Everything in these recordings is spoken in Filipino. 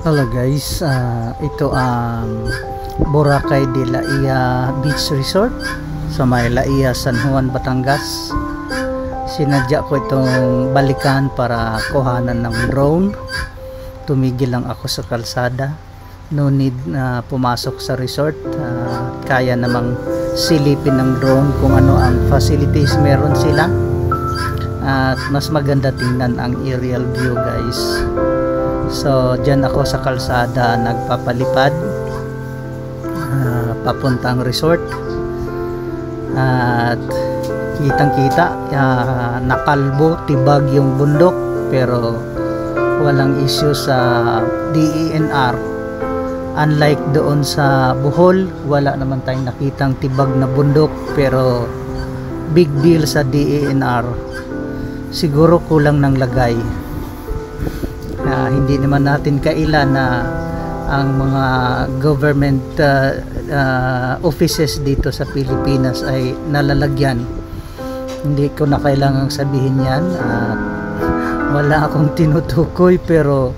Hello guys, ito ang Boracay de la Ia Beach Resort sa may La Ia, San Juan, Batangas. Sinadya ko itong balikan para kuhanan ng drone. Tumigil lang ako sa kalsada. No need na pumasok sa resort. Kaya namang silipin ng drone kung ano ang facilities meron sila. At mas maganda tingnan ang aerial view guys. So dyan ako sa kalsada nagpapalipad papuntang resort. At kitang kita nakalbo, tibag yung bundok, pero walang issue sa DENR. Unlike doon sa Bohol, wala naman tayong nakitang tibag na bundok, pero big deal sa DENR. Siguro kulang ng lagay. Hindi naman natin kailan na ang mga government offices dito sa Pilipinas ay nalalagyan. Hindi ko na kailangang sabihin yan. Wala akong tinutukoy, pero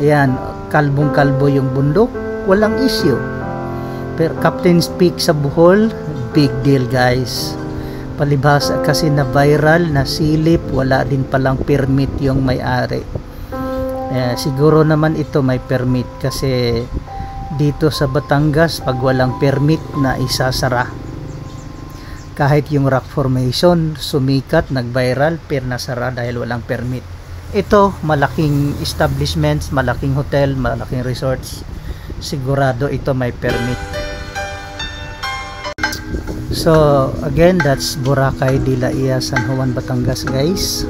ayan, kalbong kalbo yung bundok, walang issue. Pero Captain's Peak sa Bohol, big deal guys. Palibhasa kasi na viral, na silip, wala din palang permit yung may-ari. Siguro naman ito may permit, kasi dito sa Batangas pag walang permit na isasara. Kahit yung rock formation sumikat, nag-viral, pero nasara dahil walang permit. Ito malaking establishments, malaking hotel, malaking resorts, sigurado ito may permit. So again, that's Boracay de la Ia, San Juan, Batangas guys.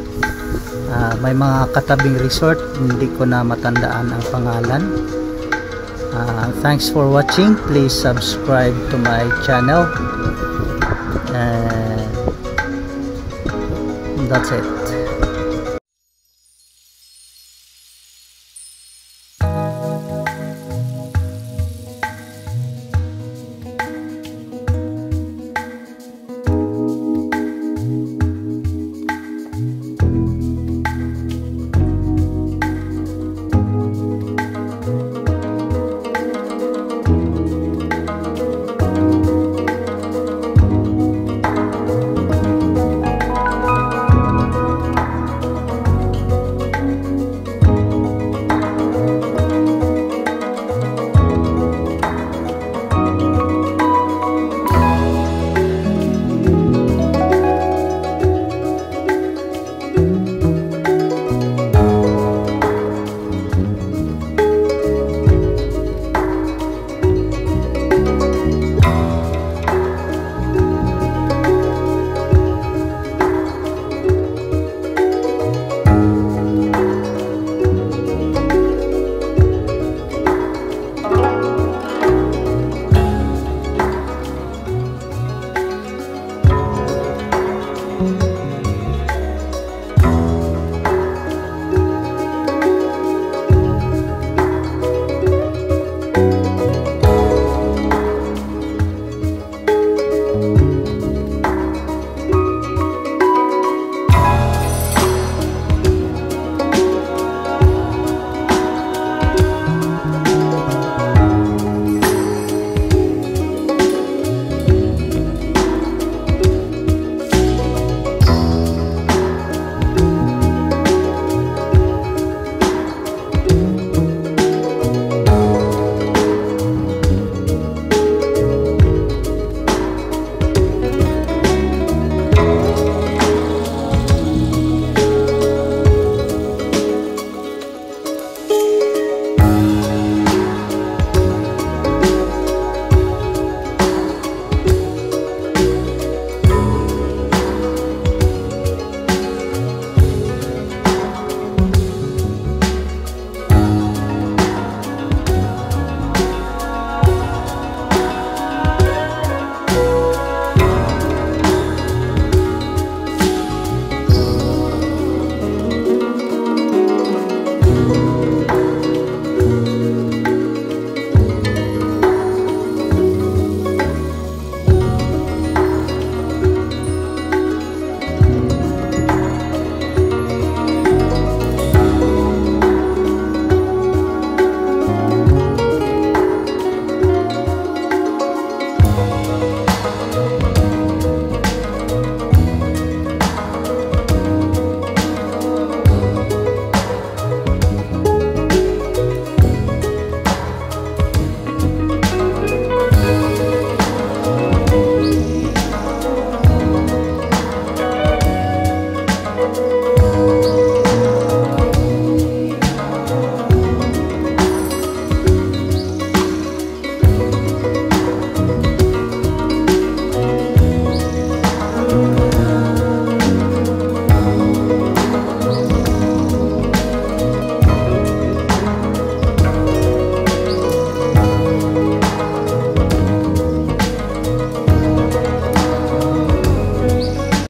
May mga katabing resort, hindi ko na matandaan ang pangalan. Thanks for watching. Please subscribe to my channel. That's it.